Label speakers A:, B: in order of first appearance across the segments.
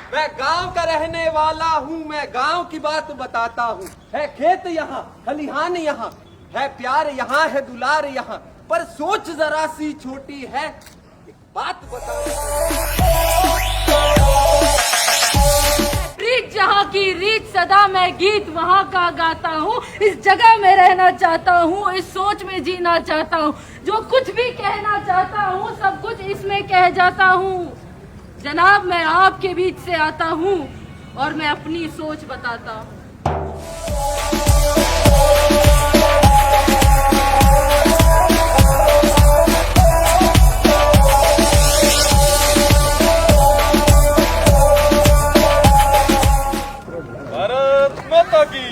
A: मैं गांव का रहने वाला हूँ, मैं गांव की बात बताता हूँ। है खेत यहाँ, खलिहान यहाँ, है प्यार यहाँ, है दुलार यहाँ, पर सोच जरा सी छोटी है। एक बात बताओ,
B: प्रीत जहाँ की रीत सदा मैं गीत वहाँ का गाता हूँ। इस जगह में रहना चाहता हूँ, इस सोच में जीना चाहता हूँ। जो कुछ भी कहना चाहता हूँ सब कुछ इसमें कह जाता हूँ। जनाब, मैं आपके बीच से आता हूँ और मैं अपनी सोच बताता हूँ।
C: भारत माता की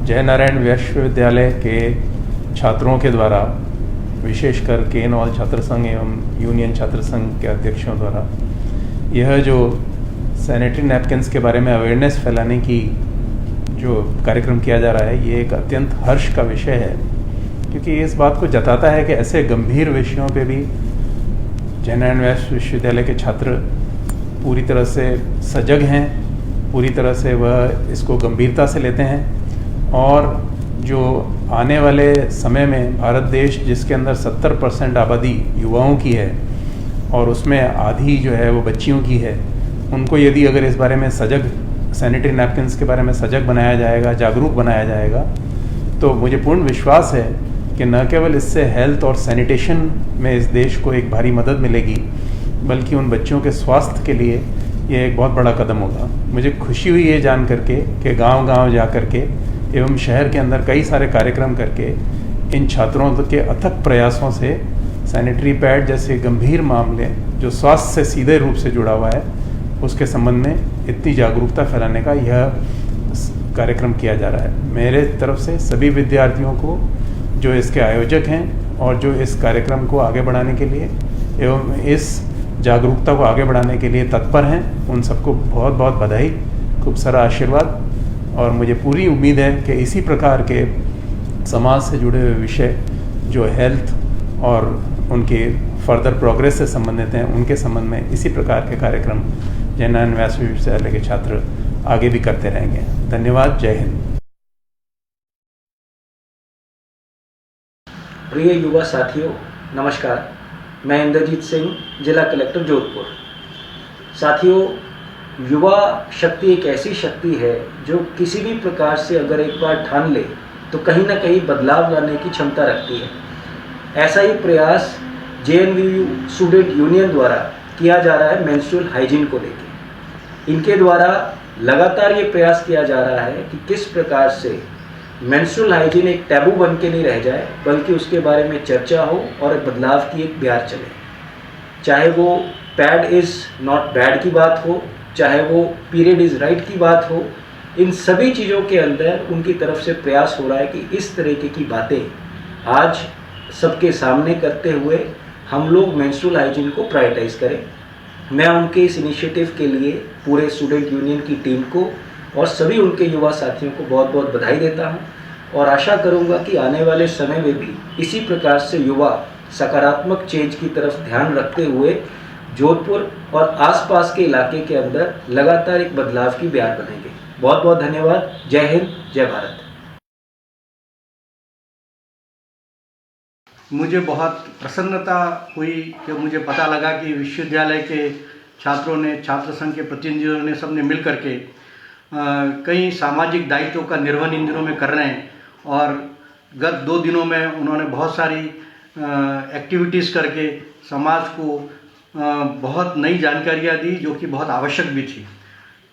D: जय नारायण विश्वविद्यालय के छात्रों के द्वारा, विशेषकर केनॉल छात्र संघ एवं यूनियन छात्र संघ के अध्यक्षों द्वारा यह जो सैनिटरी नैपकिन्स के बारे में अवेयरनेस फैलाने की जो कार्यक्रम किया जा रहा है, ये एक अत्यंत हर्ष का विषय है, क्योंकि ये इस बात को जताता है कि ऐसे गंभीर विषयों पे भी जय नारायण विश्वविद्यालय के छात्र पूरी तरह से सजग हैं, पूरी तरह से वह इसको गंभीरता से लेते हैं। और जो आने वाले समय में भारत देश, जिसके अंदर 70% आबादी युवाओं की है और उसमें आधी जो है वो बच्चियों की है, उनको यदि अगर इस बारे में सजग, सैनिटरी नैपकिन्स के बारे में सजग बनाया जाएगा, जागरूक बनाया जाएगा, तो मुझे पूर्ण विश्वास है कि न केवल इससे हेल्थ और सैनिटेशन में इस देश को एक भारी मदद मिलेगी, बल्कि उन बच्चों के स्वास्थ्य के लिए ये एक बहुत बड़ा कदम होगा। मुझे खुशी हुई ये जान करके कि गांव-गांव जा करके एवं शहर के अंदर कई सारे कार्यक्रम करके इन छात्रों के अथक प्रयासों से सैनिटरी पैड जैसे गंभीर मामले जो स्वास्थ्य से सीधे रूप से जुड़ा हुआ है, उसके संबंध में इतनी जागरूकता फैलाने का यह कार्यक्रम किया जा रहा है। मेरे तरफ से सभी विद्यार्थियों को, जो इसके आयोजक हैं और जो इस कार्यक्रम को आगे बढ़ाने के लिए एवं इस जागरूकता को आगे बढ़ाने के लिए तत्पर हैं, उन सबको बहुत बहुत बधाई, खूब सारा आशीर्वाद। और मुझे पूरी उम्मीद है कि इसी प्रकार के समाज से जुड़े हुए विषय जो हेल्थ और उनके फर्दर प्रोग्रेस से संबंधित हैं, उनके संबंध में इसी प्रकार के कार्यक्रम जय नारायण विश्वविद्यालय के छात्र आगे भी करते रहेंगे। धन्यवाद। जय हिंद।
E: प्रिय युवा साथियों, नमस्कार। मैं इंद्रजीत सिंह, जिला कलेक्टर जोधपुर। साथियों, युवा शक्ति एक ऐसी शक्ति है जो किसी भी प्रकार से अगर एक बार ठान ले तो कहीं ना कहीं बदलाव लाने की क्षमता रखती है। ऐसा ही प्रयास जेएनवीयू स्टूडेंट यूनियन द्वारा किया जा रहा है मेंस्ट्रुअल हाइजीन को लेकर। इनके द्वारा लगातार ये प्रयास किया जा रहा है कि किस प्रकार से मेंस्ट्रुअल हाइजीन एक टैबू बन के नहीं रह जाए, बल्कि उसके बारे में चर्चा हो और बदलाव की एक बयार चले। चाहे वो पैड इज़ नॉट बैड की बात हो, चाहे वो पीरियड इज़ राइट की बात हो, इन सभी चीज़ों के अंदर उनकी तरफ से प्रयास हो रहा है कि इस तरीके की बातें आज सबके सामने करते हुए हम लोग मेंस्ट्रुअल हाइजीन को प्रायोरिटाइज करें। मैं उनके इस इनिशिएटिव के लिए पूरे स्टूडेंट यूनियन की टीम को और सभी उनके युवा साथियों को बहुत बहुत बधाई देता हूं और आशा करूंगा कि आने वाले समय में भी इसी प्रकार से युवा सकारात्मक चेंज की तरफ ध्यान रखते हुए जोधपुर और आसपास के इलाके के अंदर लगातार एक बदलाव की बयार बनेंगे। बहुत बहुत धन्यवाद। जय हिंद, जय भारत।
F: मुझे बहुत प्रसन्नता हुई कि मुझे पता लगा कि विश्वविद्यालय के छात्रों ने, छात्र संघ के प्रतिनिधियों ने, सबने मिल करके कई सामाजिक दायित्वों का निर्वहन इन दिनों में कर रहे हैं और गत 2 दिनों में उन्होंने बहुत सारी एक्टिविटीज़ करके समाज को बहुत नई जानकारियाँ दी, जो कि बहुत आवश्यक भी थी।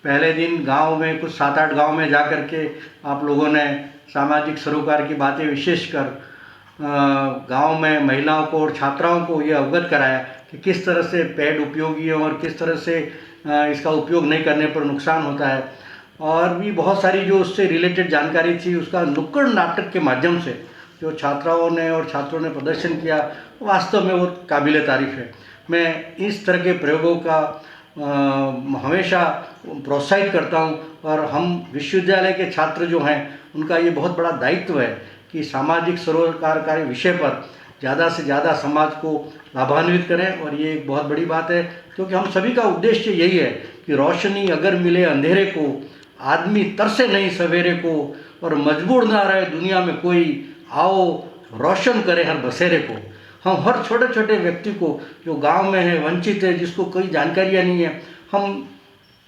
F: पहले दिन गांव में कुछ 7-8 गांव में जा कर के आप लोगों ने सामाजिक सरोकार की बातें विशेषकर गांव में महिलाओं को और छात्राओं को ये अवगत कराया कि किस तरह से पैड उपयोगी है और किस तरह से इसका उपयोग नहीं करने पर नुकसान होता है। और भी बहुत सारी जो उससे रिलेटेड जानकारी थी, उसका नुक्कड़ नाटक के माध्यम से जो छात्राओं ने और छात्रों ने प्रदर्शन किया, वास्तव में वो काबिल तारीफ़ है। मैं इस तरह के प्रयोगों का हमेशा प्रोत्साहित करता हूं, और हम विश्वविद्यालय के छात्र जो हैं उनका ये बहुत बड़ा दायित्व है कि सामाजिक सरोकारकारी विषय पर ज़्यादा से ज़्यादा समाज को लाभान्वित करें। और ये एक बहुत बड़ी बात है, क्योंकि हम सभी का उद्देश्य यही है कि रोशनी अगर मिले अंधेरे को, आदमी तरसे नहीं सवेरे को, और मजबूर ना रहे दुनिया में कोई, आओ रोशन करे हर बसेरे को। हम हर छोटे छोटे व्यक्ति को जो गांव में है, वंचित है, जिसको कोई जानकारियाँ नहीं है, हम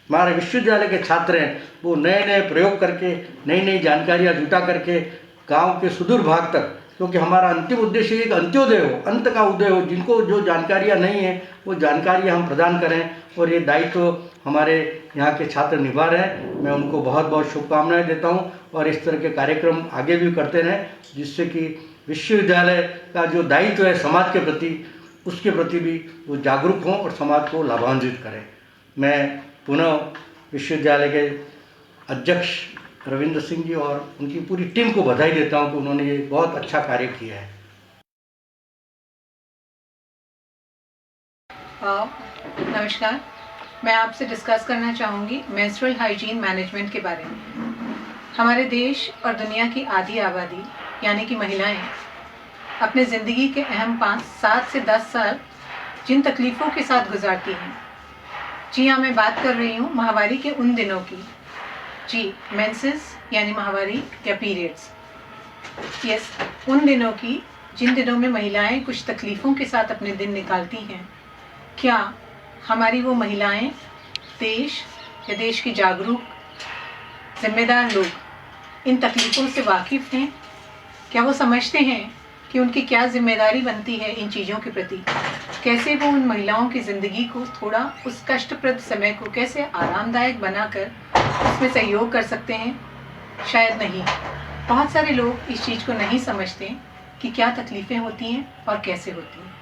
F: हमारे विश्वविद्यालय के छात्र हैं, वो नए नए प्रयोग करके नई नई जानकारियाँ जुटा करके गांव के सुदूर भाग तक, क्योंकि हमारा अंतिम उद्देश्य एक अंत्योदय हो, अंत का उदय हो, जिनको जो जानकारियाँ नहीं है वो जानकारियाँ हम प्रदान करें। और ये दायित्व हमारे यहाँ के छात्र निभा रहे हैं। मैं उनको बहुत बहुत शुभकामनाएं देता हूँ, और इस तरह के कार्यक्रम आगे भी करते रहें, जिससे कि विश्वविद्यालय का जो दायित्व है समाज के प्रति, उसके प्रति भी वो जागरूक हों और समाज को लाभान्वित करें। मैं पुनः विश्वविद्यालय के अध्यक्ष रविंद्र सिंह जी और उनकी पूरी टीम को बधाई देता हूं कि उन्होंने ये बहुत अच्छा कार्य किया है।
G: नमस्कार, मैं आपसे डिस्कस करना चाहूँगी मेंस्ट्रुअल हाइजीन मैनेजमेंट के बारे में। हमारे देश और दुनिया की आधी आबादी यानी कि महिलाएं अपने ज़िंदगी के अहम 7 से 10 साल जिन तकलीफ़ों के साथ गुजारती हैं, जी हाँ, मैं बात कर रही हूँ माहवारी के उन दिनों की। जी, मेंसेस यानी माहवारी या पीरियड्स, यस, उन दिनों की जिन दिनों में महिलाएं कुछ तकलीफ़ों के साथ अपने दिन निकालती हैं। क्या हमारी वो महिलाएं देश या देश की जागरूक जिम्मेदार लोग इन तकलीफ़ों से वाकिफ़ हैं? क्या वो समझते हैं कि उनकी क्या जिम्मेदारी बनती है इन चीज़ों के प्रति? कैसे वो उन महिलाओं की ज़िंदगी को थोड़ा उस कष्टप्रद समय को कैसे आरामदायक बनाकर उसमें सहयोग कर सकते हैं? शायद नहीं। बहुत सारे लोग इस चीज़ को नहीं समझते कि क्या तकलीफ़ें होती हैं और कैसे होती हैं।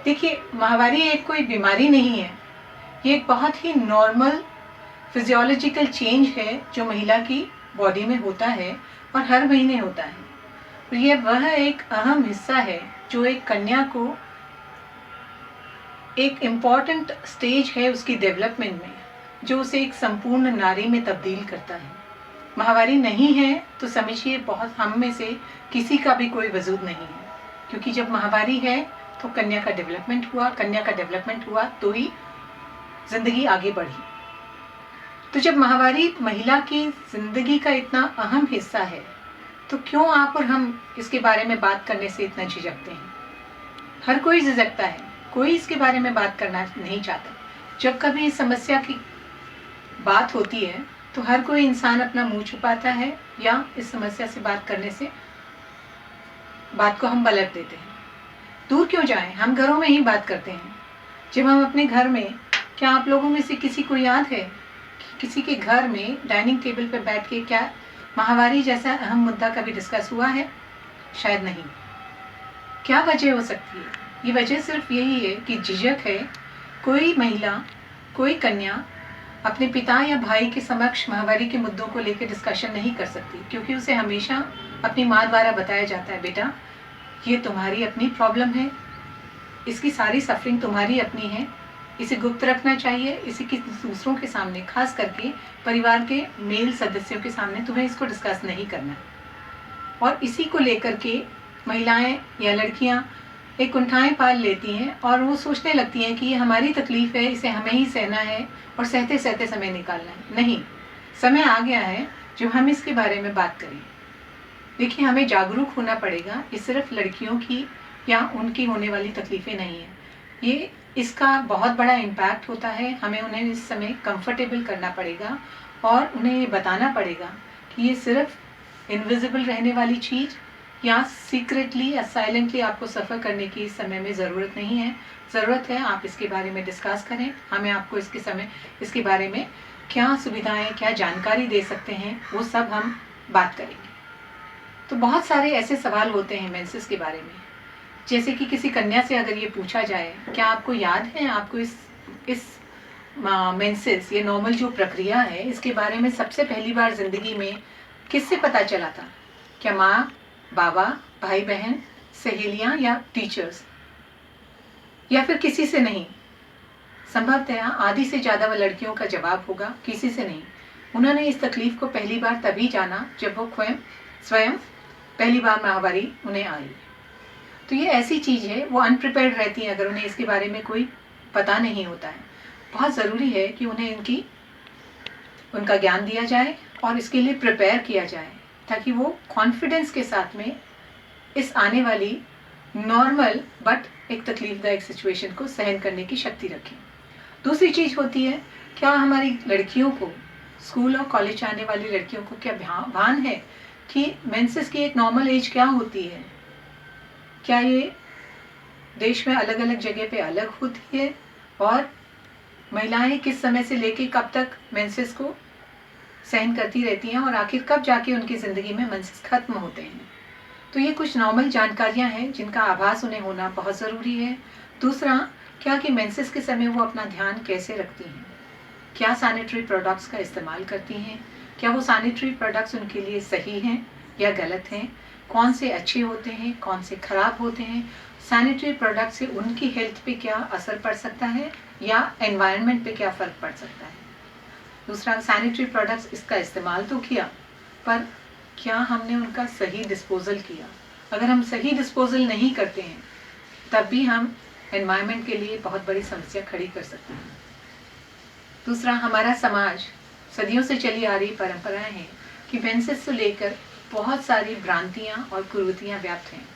G: देखिए, माहवारी एक कोई बीमारी नहीं है, ये एक बहुत ही नॉर्मल फिजियोलॉजिकल चेंज है जो महिला की बॉडी में होता है और हर महीने होता है। और यह वह एक अहम हिस्सा है जो एक कन्या को एक इम्पॉर्टेंट स्टेज है उसकी डेवलपमेंट में, जो उसे एक संपूर्ण नारी में तब्दील करता है। माहवारी नहीं है तो समझिए बहुत हम में से किसी का भी कोई वजूद नहीं है, क्योंकि जब माहवारी है तो कन्या का डेवलपमेंट हुआ तो ही जिंदगी आगे बढ़ी। तो जब माहवारी महिला की जिंदगी का इतना अहम हिस्सा है तो क्यों आप और हम इसके बारे में बात करने से इतना झिझकते हैं? हर कोई झिझकता है, कोई इसके बारे में बात करना नहीं चाहता। जब कभी इस समस्या की बात होती है तो हर कोई इंसान अपना मुंह छुपाता है या इस समस्या से बात करने से बात को हम पलट देते हैं। दूर क्यों जाएं, हम घरों में ही बात करते हैं। जब हम अपने घर में, क्या आप लोगों में से किसी को याद है कि किसी के घर में डाइनिंग टेबल पर बैठ के क्या माहवारी जैसा अहम मुद्दा कभी डिस्कस हुआ है? शायद नहीं। क्या वजह हो सकती है? ये वजह सिर्फ यही है कि झिझक है। कोई महिला, कोई कन्या अपने पिता या भाई के समक्ष माहवारी के मुद्दों को लेकर डिस्कशन नहीं कर सकती, क्योंकि उसे हमेशा अपनी माँ द्वारा बताया जाता है, बेटा ये तुम्हारी अपनी प्रॉब्लम है, इसकी सारी सफरिंग तुम्हारी अपनी है, इसे गुप्त रखना चाहिए, इसे दूसरों के सामने, खास करके परिवार के मेल सदस्यों के सामने तुम्हें इसको डिस्कस नहीं करना। और इसी को लेकर के महिलाएं या लड़कियां एक कुंठाएं पाल लेती हैं और वो सोचने लगती हैं कि ये हमारी तकलीफ़ है, इसे हमें ही सहना है और सहते सहते समय निकालना है। नहीं, समय आ गया है जब हम इसके बारे में बात करें। देखिए, हमें जागरूक होना पड़ेगा। ये सिर्फ लड़कियों की या उनकी होने वाली तकलीफ़ें नहीं है, ये इसका बहुत बड़ा इम्पैक्ट होता है। हमें उन्हें इस समय कंफर्टेबल करना पड़ेगा और उन्हें ये बताना पड़ेगा कि ये सिर्फ इनविजिबल रहने वाली चीज़ या सीक्रेटली या साइलेंटली आपको सफ़र करने की इस समय में ज़रूरत नहीं है। ज़रूरत है आप इसके बारे में डिस्कस करें, हमें आपको इसके बारे में क्या सुविधाएं, क्या जानकारी दे सकते हैं, वो सब हम बात करेंगे। तो बहुत सारे ऐसे सवाल होते हैं मेंसेस के बारे में, जैसे कि किसी कन्या से अगर ये पूछा जाए, क्या आपको याद है आपको इस मेंसेस, ये नॉर्मल जो प्रक्रिया है, इसके बारे में सबसे पहली बार ज़िंदगी में किससे पता चला था? क्या माँ, बाबा, भाई बहन, सहेलियाँ या टीचर्स, या फिर किसी से नहीं? संभवतः आधी से ज़्यादा वो लड़कियों का जवाब होगा किसी से नहीं। उन्होंने इस तकलीफ को पहली बार तभी जाना जब वो स्वयं पहली बार माहवारी उन्हें आई। तो ये ऐसी चीज़ है, वो अनप्रिपेयर्ड रहती हैं अगर उन्हें इसके बारे में कोई पता नहीं होता है। बहुत ज़रूरी है कि उन्हें उनका ज्ञान दिया जाए और इसके लिए प्रिपेयर किया जाए, ताकि वो कॉन्फिडेंस के साथ में इस आने वाली नॉर्मल बट एक तकलीफदायक सिचुएशन को सहन करने की शक्ति रखें। दूसरी चीज़ होती है, क्या हमारी लड़कियों को, स्कूल और कॉलेज आने वाली लड़कियों को क्या भान है कि मेंसेस की एक नॉर्मल एज क्या होती है? क्या ये देश में अलग अलग जगह पे अलग होती है? और महिलाएं किस समय से लेके कब तक मेंसेस को सहन करती रहती हैं और आखिर कब जाके उनकी ज़िंदगी में मेंसेस खत्म होते हैं? तो ये कुछ नॉर्मल जानकारियां हैं जिनका आभास उन्हें होना बहुत ज़रूरी है। दूसरा, क्या कि मेंसेस के समय वो अपना ध्यान कैसे रखती हैं? क्या सैनिटरी प्रोडक्ट्स का इस्तेमाल करती हैं? क्या वो सैनिटरी प्रोडक्ट्स उनके लिए सही हैं या गलत हैं? कौन से अच्छे होते हैं, कौन से खराब होते हैं? सैनिटरी प्रोडक्ट से उनकी हेल्थ पे क्या असर पड़ सकता है या एनवायरनमेंट पे क्या फ़र्क पड़ सकता है? दूसरा, सैनिटरी प्रोडक्ट्स इसका इस्तेमाल तो किया, पर क्या हमने उनका सही डिस्पोजल किया? अगर हम सही डिस्पोजल नहीं करते हैं तब भी हम एनवायरनमेंट के लिए बहुत बड़ी समस्या खड़ी कर सकते हैं। दूसरा, हमारा समाज सदियों से चली आ रही परंपराएं हैं कि मेंसेस से लेकर बहुत सारी भ्रांतियां और कुरीतियां व्याप्त हैं।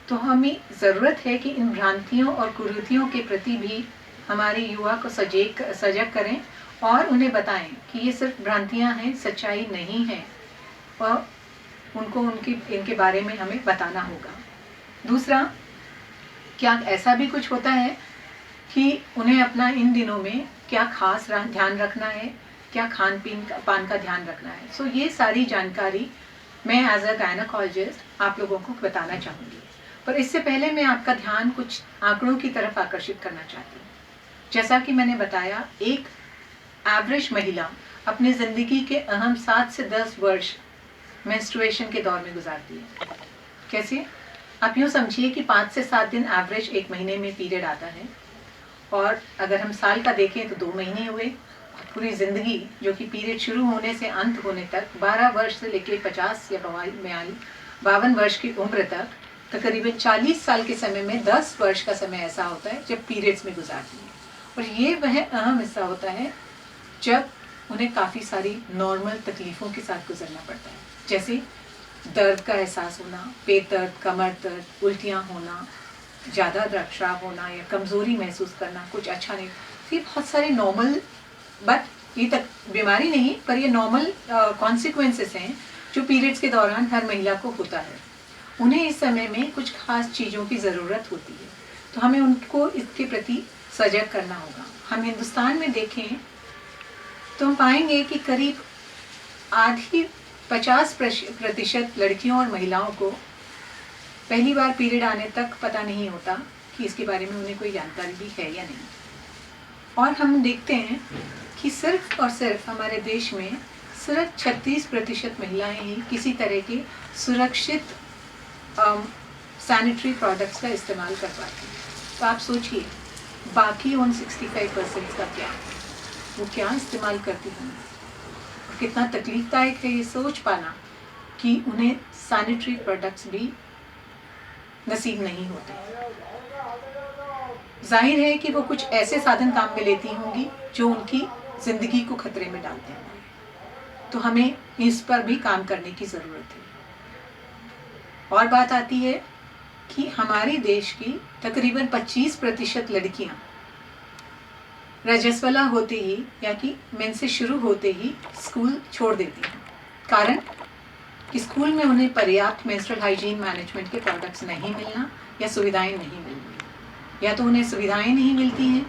G: तो हमें ज़रूरत है कि इन भ्रांतियों और कुरीतियों के प्रति भी हमारे युवा को सजग करें और उन्हें बताएं कि ये सिर्फ भ्रांतियां हैं, सच्चाई नहीं है, और उनको इनके बारे में हमें बताना होगा। दूसरा, क्या ऐसा भी कुछ होता है कि उन्हें अपना इन दिनों में क्या खास ध्यान रखना है, क्या खान पान का ध्यान रखना है? सो ये सारी जानकारी मैं एज अ गायनेकोलॉजिस्ट आप लोगों को बताना चाहूँगी। पर इससे पहले मैं आपका ध्यान कुछ आंकड़ों की तरफ आकर्षित करना चाहती हूँ। जैसा कि मैंने बताया, एक एवरेज महिला अपनी ज़िंदगी के अहम 7 से 10 वर्ष मेंस्ट्रुएशन के दौर में गुजारती है। कैसे? आप यूँ समझिए कि 5 से 7 दिन एवरेज एक महीने में पीरियड आता है, और अगर हम साल का देखें तो 2 महीने हुए। पूरी ज़िंदगी, जो कि पीरियड शुरू होने से अंत होने तक 12 वर्ष से लेकर 50 या 52 वर्ष की उम्र तक, तकरीबन 40 साल के समय में 10 वर्ष का समय ऐसा होता है जब पीरियड्स में गुजारती है। और ये वह अहम हिस्सा होता है जब उन्हें काफ़ी सारी नॉर्मल तकलीफ़ों के साथ गुजरना पड़ता है, जैसे दर्द का एहसास होना, पेट दर्द, कमर दर्द, उल्टियाँ होना, ज़्यादा रक्तस्राव होना या कमज़ोरी महसूस करना, कुछ अच्छा नहीं। तो ये बहुत सारे नॉर्मल, बट ये तक बीमारी नहीं, पर ये नॉर्मल कॉन्सिक्वेंसेस हैं जो पीरियड्स के दौरान हर महिला को होता है। उन्हें इस समय में कुछ खास चीज़ों की ज़रूरत होती है, तो हमें उनको इसके प्रति सजग करना होगा। हम हिंदुस्तान में देखें तो हम पाएंगे कि करीब आधी 50% लड़कियों और महिलाओं को पहली बार पीरियड आने तक पता नहीं होता कि इसके बारे में उन्हें कोई जानकारी भी है या नहीं। और हम देखते हैं कि सिर्फ और सिर्फ हमारे देश में सिर्फ 36% महिलाएं ही किसी तरह के सुरक्षित सैनिटरी प्रोडक्ट्स का इस्तेमाल कर पाती हैं। तो आप सोचिए बाकी उन 65% का क्या, वो क्या इस्तेमाल करती होंगी, और कितना तकलीफदायक है ये सोच पाना कि उन्हें सैनिटरी प्रोडक्ट्स भी नसीब नहीं होते। जाहिर है कि वो कुछ ऐसे साधन काम में लेती होंगी जो उनकी ज़िंदगी को खतरे में डालते हैं। तो हमें इस पर भी काम करने की ज़रूरत है। और बात आती है कि हमारे देश की तकरीबन 25% लड़कियां रजस्वला होते ही या कि मेंसेस शुरू होते ही स्कूल छोड़ देती हैं। कारण कि स्कूल में उन्हें पर्याप्त मेंस्ट्रुअल हाइजीन मैनेजमेंट के प्रोडक्ट्स नहीं मिलना या सुविधाएं नहीं मिलनी, या तो उन्हें सुविधाएं नहीं मिलती हैं,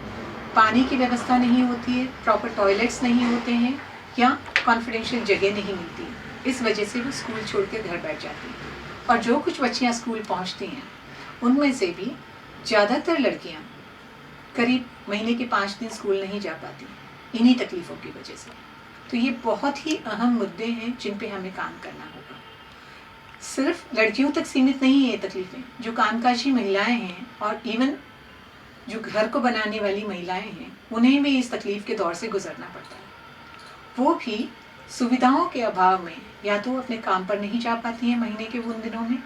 G: पानी की व्यवस्था नहीं होती है, प्रॉपर टॉयलेट्स नहीं होते हैं, या कॉन्फिडेंशियल जगह नहीं मिलती है। इस वजह से वो स्कूल छोड़ के घर बैठ जाती हैं। और जो कुछ बच्चियाँ स्कूल पहुँचती हैं उनमें से भी ज़्यादातर लड़कियाँ करीब महीने के 5 दिन स्कूल नहीं जा पाती इन्हीं तकलीफ़ों की वजह से। तो ये बहुत ही अहम मुद्दे हैं जिन पे हमें काम करना होगा। सिर्फ लड़कियों तक सीमित नहीं है ये तकलीफ़ें, जो कामकाजी महिलाएं हैं और इवन जो घर को बनाने वाली महिलाएं हैं उन्हें भी इस तकलीफ़ के दौर से गुजरना पड़ता है। वो भी सुविधाओं के अभाव में या तो अपने काम पर नहीं जा पाती हैं महीने के उन दिनों में,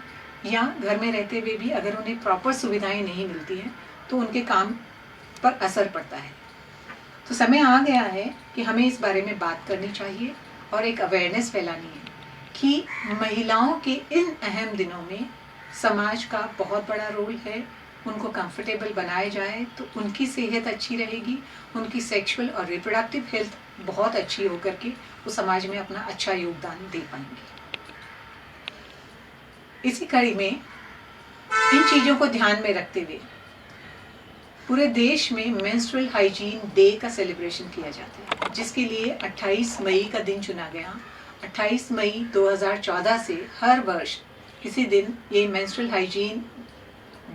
G: या घर में रहते हुए भी अगर उन्हें प्रॉपर सुविधाएं नहीं मिलती हैं तो उनके काम पर असर पड़ता है। तो समय आ गया है कि हमें इस बारे में बात करनी चाहिए और एक अवेयरनेस फैलानी है कि महिलाओं के इन अहम दिनों में समाज का बहुत बड़ा रोल है। उनको कंफर्टेबल बनाया जाए तो उनकी सेहत अच्छी रहेगी, उनकी सेक्सुअल और रिप्रोडक्टिव हेल्थ बहुत अच्छी होकर के वो समाज में अपना अच्छा योगदान दे पाएंगे। इसी कड़ी में इन चीज़ों को ध्यान में रखते हुए पूरे देश में मेंस्ट्रुअल हाइजीन डे का सेलिब्रेशन किया जाता है, जिसके लिए 28 मई का दिन चुना गया। 28 मई 2014 से हर वर्ष इसी दिन ये मेंस्ट्रुअल हाइजीन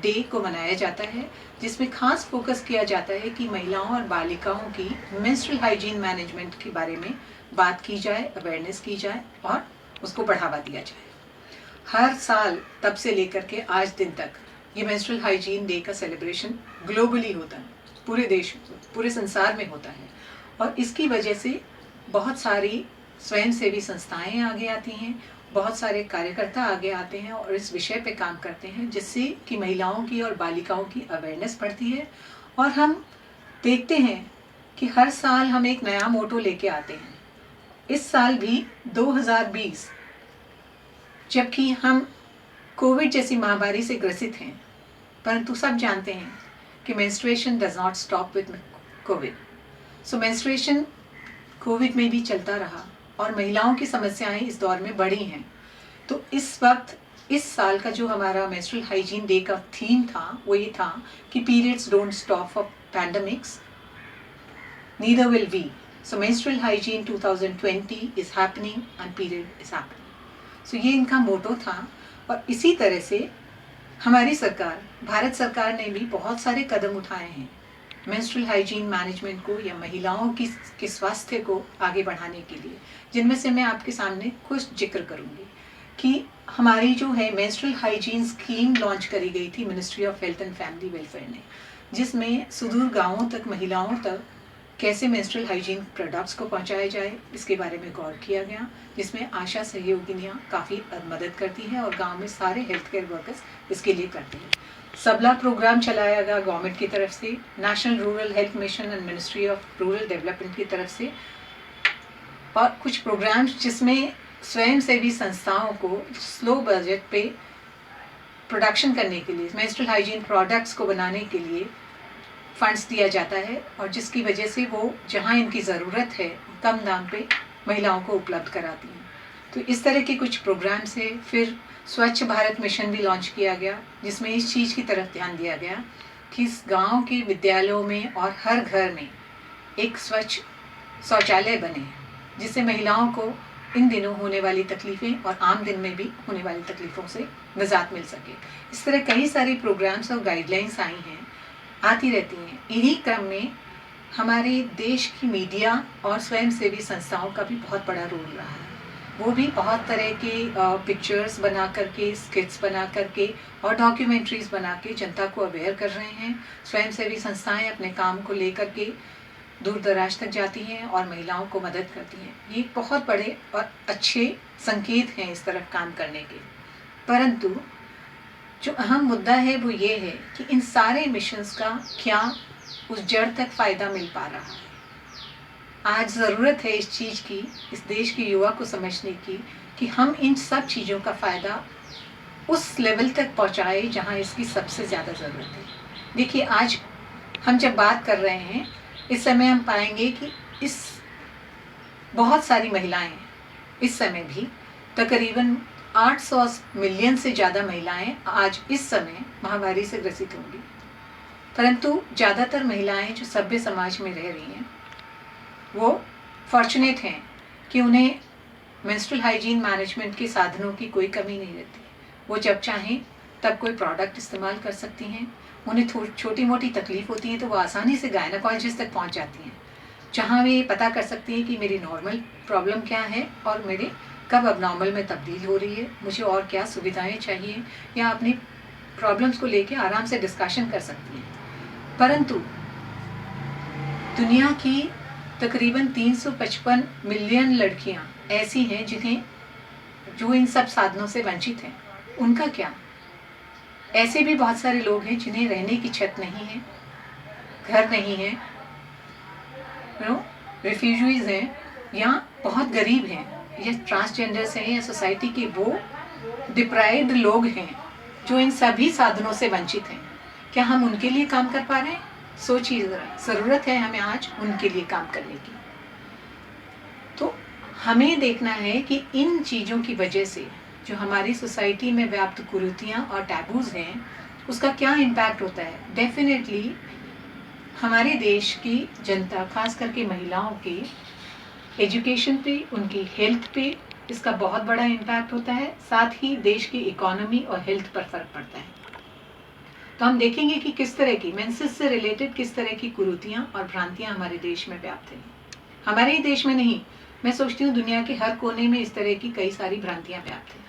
G: डे को मनाया जाता है, जिसमें खास फोकस किया जाता है कि महिलाओं और बालिकाओं की मेंस्ट्रुअल हाइजीन मैनेजमेंट के बारे में बात की जाए, अवेयरनेस की जाए और उसको बढ़ावा दिया जाए। हर साल तब से लेकर के आज दिन तक ये मेंस्ट्रुअल हाइजीन डे का सेलिब्रेशन ग्लोबली होता है, पूरे देश पूरे संसार में होता है। और इसकी वजह से बहुत सारी स्वयंसेवी संस्थाएं आगे आती हैं, बहुत सारे कार्यकर्ता आगे आते हैं और इस विषय पे काम करते हैं, जिससे कि महिलाओं की और बालिकाओं की अवेयरनेस बढ़ती है। और हम देखते हैं कि हर साल हम एक नया मोटो लेके आते हैं। इस साल भी 2020, जबकि हम कोविड जैसी महामारी से ग्रसित हैं, परंतु सब जानते हैं कि menstruation does not stop with Covid. So menstruation Covid में भी चलता रहा और महिलाओं की समस्याएं इस दौर में बढ़ी हैं। तो इस वक्त इस साल का जो हमारा मेंस्ट्रुअल हाइजीन डे का थीम था वो ये था कि periods don't stop for pandemics, neither will we. So menstrual hygiene 2020 is happening and period is happening. So ये इनका मोटो था। और इसी तरह से हमारी सरकार, भारत सरकार ने भी बहुत सारे कदम उठाए हैं मेंस्ट्रुअल हाइजीन मैनेजमेंट को या महिलाओं के स्वास्थ्य को आगे बढ़ाने के लिए, जिनमें से मैं आपके सामने कुछ जिक्र करूंगी। कि हमारी जो है मेंस्ट्रुअल हाइजीन स्कीम लॉन्च करी गई थी ministry of health and family welfare ने, जिसमें सुदूर गांवों तक महिलाओं तक कैसे मेंस्ट्रुअल हाइजीन प्रोडक्ट्स को पहुंचाया जाए इसके बारे में गौर किया गया, जिसमें आशा सहयोगिनियाँ काफ़ी मदद करती हैं और गांव में सारे हेल्थ केयर वर्कर्स इसके लिए करते हैं। सबला प्रोग्राम चलाया गया गवर्नमेंट की तरफ से, national rural health mission and ministry of rural development की तरफ से, और कुछ प्रोग्राम्स जिसमें स्वयंसेवी संस्थाओं को स्लो बजट पे प्रोडक्शन करने के लिए, मेंस्ट्रुअल हाइजीन प्रोडक्ट्स को बनाने के लिए फंड्स दिया जाता है, और जिसकी वजह से वो जहाँ इनकी ज़रूरत है कम दाम पे महिलाओं को उपलब्ध कराती हैं। तो इस तरह के कुछ प्रोग्राम्स है। फिर स्वच्छ भारत मिशन भी लॉन्च किया गया, जिसमें इस चीज़ की तरफ ध्यान दिया गया कि इस गांव के विद्यालयों में और हर घर में एक स्वच्छ शौचालय बने, जिससे महिलाओं को इन दिनों होने वाली तकलीफ़ें और आम दिन में भी होने वाली तकलीफ़ों से निजात मिल सके। इस तरह कई सारे प्रोग्राम्स और गाइडलाइंस आई हैं, आती रहती हैं। इन्हीं क्रम में हमारे देश की मीडिया और स्वयंसेवी संस्थाओं का भी बहुत बड़ा रोल रहा है। वो भी बहुत तरह के पिक्चर्स बना करके, स्किट्स बना करके और डॉक्यूमेंट्रीज बना के जनता को अवेयर कर रहे हैं। स्वयंसेवी संस्थाएं अपने काम को लेकर के दूर दराज तक जाती हैं और महिलाओं को मदद करती हैं। ये बहुत बड़े और अच्छे संकेत हैं इस तरफ काम करने के। परंतु जो अहम मुद्दा है वो ये है कि इन सारे मिशंस का क्या उस जड़ तक फ़ायदा मिल पा रहा है। आज ज़रूरत है इस चीज़ की, इस देश के युवा को समझने की कि हम इन सब चीज़ों का फ़ायदा उस लेवल तक पहुँचाए जहाँ इसकी सबसे ज़्यादा ज़रूरत है। देखिए, आज हम जब बात कर रहे हैं इस समय हम पाएंगे कि इस बहुत सारी महिलाएं इस समय भी तकरीबन 800 मिलियन से ज़्यादा महिलाएं आज इस समय महामारी से ग्रसित होंगी, परंतु ज़्यादातर महिलाएं जो सभ्य समाज में रह रही हैं वो फॉर्चुनेट हैं कि उन्हें मेंस्ट्रुअल हाइजीन मैनेजमेंट के साधनों की कोई कमी नहीं रहती। वो जब चाहें तब कोई प्रोडक्ट इस्तेमाल कर सकती हैं। उन्हें छोटी मोटी तकलीफ होती है तो वो आसानी से गायनेकोलॉजिस्ट तक पहुंच जाती हैं, जहां वे ये पता कर सकती हैं कि मेरी नॉर्मल प्रॉब्लम क्या है और मेरे कब अबनॉर्मल में तब्दील हो रही है, मुझे और क्या सुविधाएं चाहिए, या अपनी प्रॉब्लम्स को लेके आराम से डिस्कशन कर सकती हैं। परंतु दुनिया की तकरीबन 355 मिलियन लड़कियां ऐसी हैं जो इन सब साधनों से वंचित हैं। उनका क्या? ऐसे भी बहुत सारे लोग हैं जिन्हें रहने की छत नहीं है, घर नहीं है, रिफ्यूजीज हैं या बहुत गरीब हैं या ट्रांसजेंडर्स हैं या सोसाइटी के वो डिप्राइव्ड लोग हैं जो इन सभी साधनों से वंचित हैं। क्या हम उनके लिए काम कर पा रहे हैं? सोचिए ज़रा, ज़रूरत है हमें आज उनके लिए काम करने की। तो हमें देखना है कि इन चीज़ों की वजह से जो हमारी सोसाइटी में व्याप्त कुरीतियाँ और टैबूज हैं उसका क्या इम्पैक्ट होता है। डेफिनेटली हमारे देश की जनता, खास करके महिलाओं के एजुकेशन पे, उनकी हेल्थ पे इसका बहुत बड़ा इम्पैक्ट होता है। साथ ही देश की इकोनॉमी और हेल्थ पर फर्क पड़ता है। तो हम देखेंगे कि किस तरह की मेंसेस से रिलेटेड किस तरह की कुरीतियाँ और भ्रांतियाँ हमारे देश में व्याप्त हैं। हमारे ही देश में नहीं, मैं सोचती हूँ दुनिया के हर कोने में इस तरह की कई सारी भ्रांतियाँ व्याप्त हैं।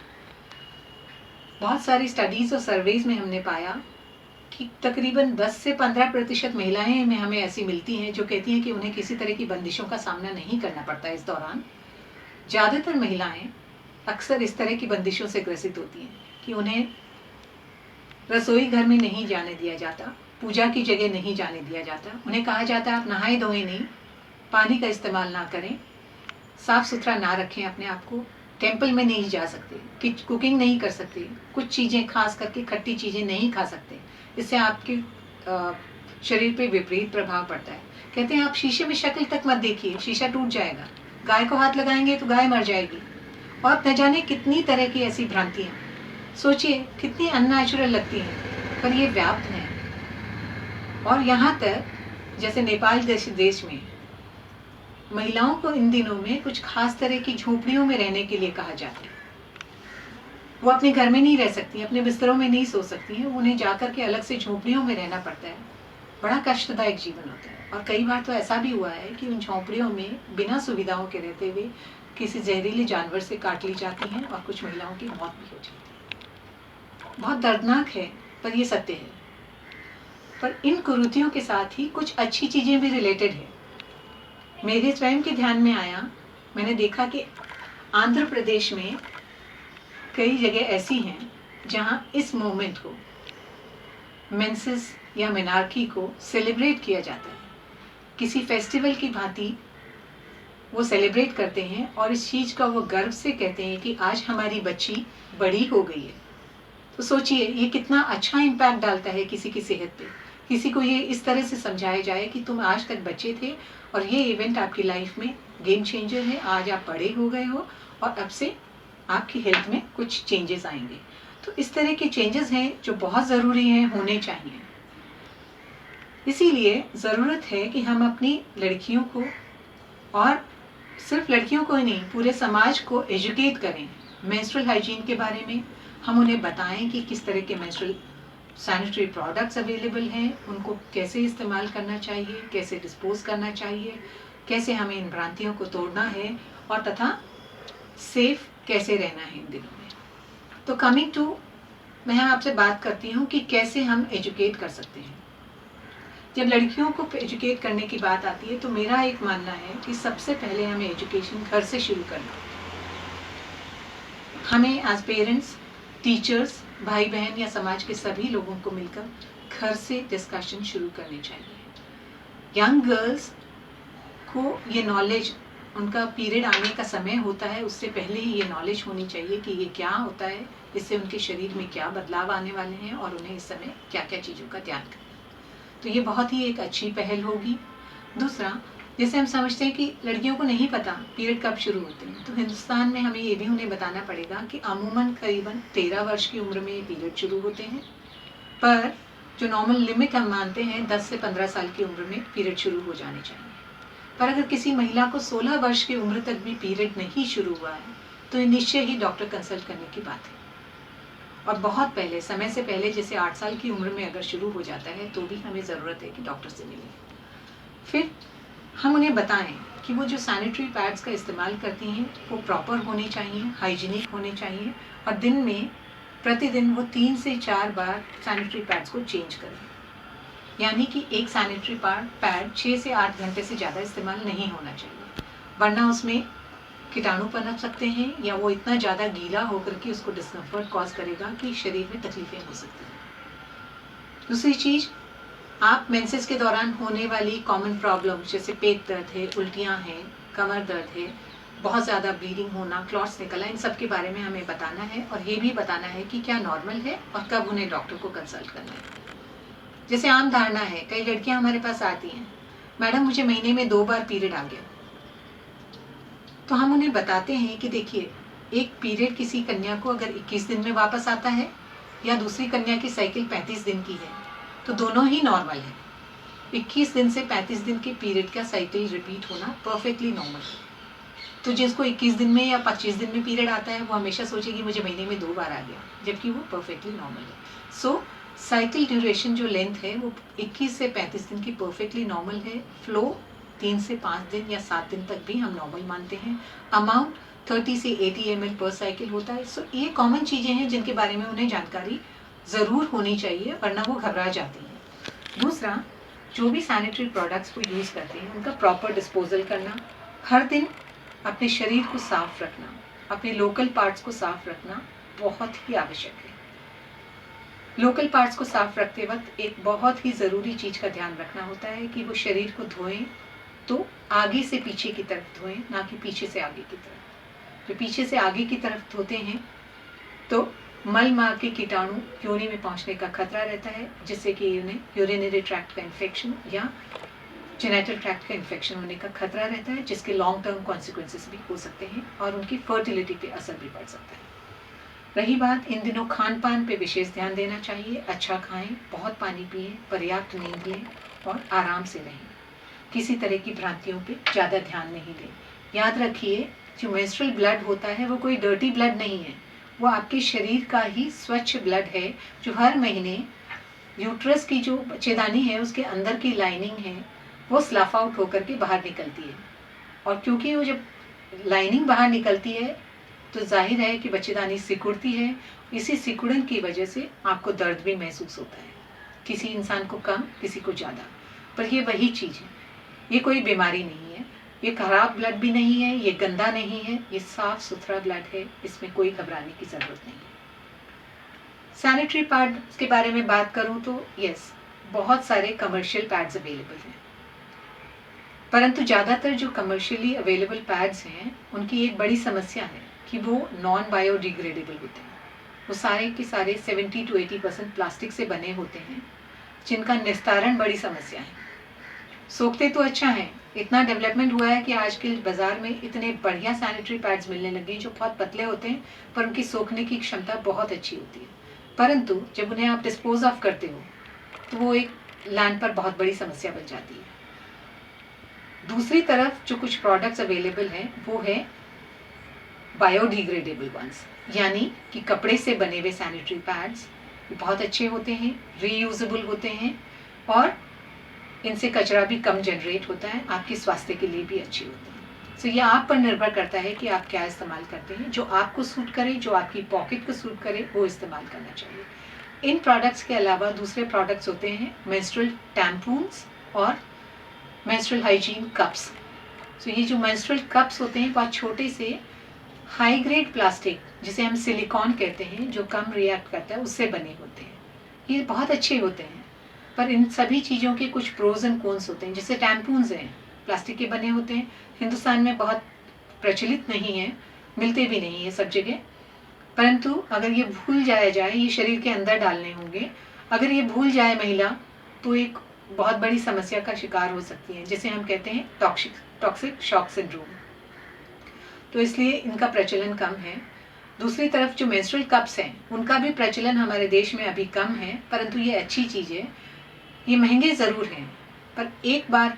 G: बहुत सारी स्टडीज़ और सर्वेज में हमने पाया कि तकरीबन 10 से 15% महिलाएं में हमें ऐसी मिलती हैं जो कहती हैं कि उन्हें किसी तरह की बंदिशों का सामना नहीं करना पड़ता इस दौरान। ज़्यादातर महिलाएं अक्सर इस तरह की बंदिशों से ग्रसित होती हैं कि उन्हें रसोई घर में नहीं जाने दिया जाता, पूजा की जगह नहीं जाने दिया जाता। उन्हें कहा जाता है आप नहाए धोए नहीं, पानी का इस्तेमाल ना करें, साफ सुथरा ना रखें अपने आप को, टेम्पल में नहीं जा सकते, कुकिंग नहीं कर सकते, कुछ चीज़ें खास करके खट्टी चीज़ें नहीं खा सकते, इससे आपके शरीर पे विपरीत प्रभाव पड़ता है। कहते हैं आप शीशे में शक्ल तक मत देखिए, शीशा टूट जाएगा, गाय को हाथ लगाएंगे तो गाय मर जाएगी, और न जाने कितनी तरह की ऐसी भ्रांतियाँ। सोचिए कितनी अननेचुरल लगती हैं, पर ये व्याप्त हैं। और यहाँ तक जैसे नेपाल जैसे देश में महिलाओं को इन दिनों में कुछ खास तरह की झोपड़ियों में रहने के लिए कहा जाता है। वो अपने घर में नहीं रह सकती, अपने बिस्तरों में नहीं सो सकती हैं, उन्हें जाकर के अलग से झोपड़ियों में रहना पड़ता है। बड़ा कष्टदायक जीवन होता है। और कई बार तो ऐसा भी हुआ है कि उन झोपड़ियों में बिना सुविधाओं के रहते हुए किसी जहरीले जानवर से काट ली जाती हैं और कुछ महिलाओं की मौत भी हो जाती है। बहुत दर्दनाक है, पर ये सत्य है। पर इन कुरीतियों के साथ ही कुछ अच्छी चीज़ें भी रिलेटेड है। मेरे स्वयं के ध्यान में आया, मैंने देखा कि आंध्र प्रदेश में कई जगह ऐसी हैं जहां इस मोमेंट को, मेंसेस या मेनार्की को सेलिब्रेट किया जाता है। किसी फेस्टिवल की भांति वो सेलिब्रेट करते हैं और इस चीज़ का वो गर्व से कहते हैं कि आज हमारी बच्ची बड़ी हो गई है। तो सोचिए ये कितना अच्छा इम्पैक्ट डालता है किसी की सेहत पे। किसी को ये इस तरह से समझाया जाए कि तुम आज तक बच्चे थे और ये इवेंट आपकी लाइफ में गेम चेंजर है, आज आप बड़े हो गए हो और अब से आपकी हेल्थ में कुछ चेंजेस आएंगे। तो इस तरह के चेंजेस हैं जो बहुत ज़रूरी हैं, होने चाहिए। इसीलिए ज़रूरत है कि हम अपनी लड़कियों को, और सिर्फ लड़कियों को ही नहीं, पूरे समाज को एजुकेट करें मेंस्ट्रुअल हाइजीन के बारे में। हम उन्हें बताएं कि किस तरह के मेंस्ट्रुअल सैनिटरी प्रोडक्ट्स अवेलेबल हैं, उनको कैसे इस्तेमाल करना चाहिए, कैसे डिस्पोज करना चाहिए, कैसे हमें इन भ्रांतियों को तोड़ना है और तथा सेफ कैसे रहना है इन दिनों में। तो कमिंग टू, मैं आपसे बात करती हूँ कि कैसे हम एजुकेट कर सकते हैं। जब लड़कियों को एजुकेट करने की बात आती है तो मेरा एक मानना है कि सबसे पहले हमें एजुकेशन घर से शुरू करना। हमें एज पेरेंट्स, टीचर्स, भाई बहन या समाज के सभी लोगों को मिलकर घर से डिस्कशन शुरू करनी चाहिए। यंग गर्ल्स को ये नॉलेज, उनका पीरियड आने का समय होता है, उससे पहले ही ये नॉलेज होनी चाहिए कि ये क्या होता है, इससे उनके शरीर में क्या बदलाव आने वाले हैं और उन्हें इस समय क्या क्या चीज़ों का ध्यान करना। तो ये बहुत ही एक अच्छी पहल होगी। दूसरा, जैसे हम समझते हैं कि लड़कियों को नहीं पता पीरियड कब शुरू होते हैं, तो हिंदुस्तान में हमें ये भी उन्हें बताना पड़ेगा कि अमूमन करीबन 13 वर्ष की उम्र में पीरियड शुरू होते हैं, पर जो नॉर्मल लिमिट हम मानते हैं 10 से 15 साल की उम्र में पीरियड शुरू हो जाने चाहिए। पर अगर किसी महिला को 16 वर्ष की उम्र तक भी पीरियड नहीं शुरू हुआ है तो ये निश्चय ही डॉक्टर कंसल्ट करने की बात है। और बहुत पहले, समय से पहले, जैसे 8 साल की उम्र में अगर शुरू हो जाता है तो भी हमें ज़रूरत है कि डॉक्टर से मिलें। फिर हम उन्हें बताएं कि वो जो सैनिटरी पैड्स का इस्तेमाल करती हैं वो प्रॉपर होने चाहिए, हाइजीनिक होने चाहिए, और दिन में प्रतिदिन वो 3 से 4 बार सैनिटरी पैड्स को चेंज करें। यानी कि एक सैनिटरी पैड 6 से 8 घंटे से ज़्यादा इस्तेमाल नहीं होना चाहिए, वरना उसमें कीटाणु पनप सकते हैं या वो इतना ज़्यादा गीला होकर के उसको डिस्कम्फर्ट कॉज करेगा कि शरीर में तकलीफें हो सकती हैं। दूसरी चीज़, आप मेंसेस के दौरान होने वाली कॉमन प्रॉब्लम जैसे पेट दर्द है, उल्टियाँ हैं, कमर दर्द है, बहुत ज़्यादा ब्लीडिंग होना, क्लॉट्स निकलना, इन सब के बारे में हमें बताना है और ये भी बताना है कि क्या नॉर्मल है और कब उन्हें डॉक्टर को कंसल्ट करना है। जैसे आम धारणा है, कई लड़कियां हमारे पास आती हैं, मैडम मुझे महीने में 2 बार पीरियड आ गया। तो हम उन्हें बताते हैं कि देखिए, एक पीरियड किसी कन्या को अगर 21 दिन में वापस आता है या दूसरी कन्या की साइकिल 35 दिन की है तो दोनों ही नॉर्मल है। 21 दिन से 35 दिन के पीरियड का साइकिल रिपीट होना परफेक्टली नॉर्मल है। तो जिसको 21 दिन में या 25 दिन में पीरियड आता है वो हमेशा सोचेगी मुझे महीने में 2 बार आ गया, जबकि वो परफेक्टली नॉर्मल है। सो साइकिल ड्यूरेशन जो लेंथ है वो 21 से 35 दिन की परफेक्टली नॉर्मल है। फ्लो 3 से 5 दिन या 7 दिन तक भी हम नॉर्मल मानते हैं। अमाउंट 30 से 80 ml पर साइकिल होता है। सो ये कॉमन चीज़ें हैं जिनके बारे में उन्हें जानकारी ज़रूर होनी चाहिए, वरना वो घबरा जाती हैं। दूसरा, जो भी सैनिटरी प्रोडक्ट्स को यूज़ करते हैं उनका प्रॉपर डिस्पोजल करना, हर दिन अपने शरीर को साफ रखना, अपने लोकल पार्ट्स को साफ रखना बहुत ही आवश्यक है। लोकल पार्ट्स को साफ रखते वक्त एक बहुत ही ज़रूरी चीज़ का ध्यान रखना होता है कि वो शरीर को धोएं तो आगे से पीछे की तरफ धोएं, ना कि पीछे से आगे की तरफ। जो पीछे से आगे की तरफ धोते हैं तो मल मार के कीटाणु योनि में पहुंचने का खतरा रहता है, जिससे कि उन्हें यूरिनरी ट्रैक्ट का इन्फेक्शन या जेनिटल ट्रैक्ट का इन्फेक्शन होने का खतरा रहता है, जिसके लॉन्ग टर्म कॉन्सिक्वेंसेस भी हो सकते हैं और उनकी फर्टिलिटी पे असर भी पड़ सकता है। रही बात, इन दिनों खान पान पे विशेष ध्यान देना चाहिए। अच्छा खाएं, बहुत पानी पिएं, पर्याप्त नींद लें और आराम से रहें। किसी तरह की भ्रांतियों पे ज़्यादा ध्यान नहीं दें। याद रखिए, जो मेंस्ट्रुअल ब्लड होता है वो कोई डर्टी ब्लड नहीं है, वो आपके शरीर का ही स्वच्छ ब्लड है, जो हर महीने यूट्रस की जो बच्चेदानी है उसके अंदर की लाइनिंग है वो स्लफ आउट होकर के बाहर निकलती है। और क्योंकि वो जब लाइनिंग बाहर निकलती है तो जाहिर है कि बच्चेदानी सिकुड़ती है। इसी सिकुड़न की वजह से आपको दर्द भी महसूस होता है, किसी इंसान को कम, किसी को ज़्यादा। पर ये वही चीज़ है, ये कोई बीमारी नहीं है, ये खराब ब्लड भी नहीं है, ये गंदा नहीं है, ये साफ सुथरा ब्लड है, इसमें कोई घबराने की ज़रूरत नहीं है। सैनिटरी पैड्स के बारे में बात करूँ तो यस, बहुत सारे कमर्शियल पैड्स अवेलेबल हैं, परंतु ज़्यादातर जो कमर्शियली अवेलेबल पैड्स हैं उनकी एक बड़ी समस्या है कि वो नॉन बायोडिग्रेडेबल होते हैं। वो सारे के सारे 70 to 80% प्लास्टिक से बने होते हैं, जिनका निस्तारण बड़ी समस्या है। सोखते तो अच्छा है, इतना डेवलपमेंट हुआ है कि आज के बाज़ार में इतने बढ़िया सैनिटरी पैड्स मिलने लगे जो बहुत पतले होते हैं पर उनकी सोखने की क्षमता बहुत अच्छी होती है। परंतु जब उन्हें आप डिस्पोज ऑफ करते हो तो वो एक लैंड पर बहुत बड़ी समस्या बन जाती है। दूसरी तरफ जो कुछ प्रोडक्ट्स अवेलेबल हैं वो है बायोडिग्रेडेबल वंस, यानी कि कपड़े से बने हुए सैनिटरी पैड्स बहुत अच्छे होते हैं, रीयूजेबल होते हैं और इनसे कचरा भी कम जनरेट होता है, आपके स्वास्थ्य के लिए भी अच्छे होते हैं। सो ये आप पर निर्भर करता है कि आप क्या इस्तेमाल करते हैं। जो आपको सूट करे, जो आपकी पॉकेट को सूट करे, वो इस्तेमाल करना चाहिए। इन प्रोडक्ट्स के अलावा दूसरे प्रोडक्ट्स होते हैं मेंस्ट्रुअल टैम्पून्स और मेंस्ट्रुअल हाइजीन कप्स। सो ये जो मेंस्ट्रुअल कप्स होते हैं बहुत छोटे से हाई ग्रेड प्लास्टिक, जिसे हम सिलिकॉन कहते हैं, जो कम रिएक्ट करता है, उससे बने होते हैं। ये बहुत अच्छे होते हैं, पर इन सभी चीज़ों के कुछ प्रोज एंड कॉन्स होते हैं। जैसे टैम्पून्स हैं, प्लास्टिक के बने होते हैं, हिंदुस्तान में बहुत प्रचलित नहीं है, मिलते भी नहीं है सब जगह। परंतु अगर ये भूल जाया जाए, ये शरीर के अंदर डालने होंगे, अगर ये भूल जाए महिला तो एक बहुत बड़ी समस्या का शिकार हो सकती हैं, जिसे हम कहते हैं टॉक्सिक शॉक सिंड्रोम। तो इसलिए इनका प्रचलन कम है। दूसरी तरफ जो मेंस्ट्रुअल कप्स हैं उनका भी प्रचलन हमारे देश में अभी कम है, परंतु ये अच्छी चीज़ है। ये महंगे ज़रूर हैं, पर एक बार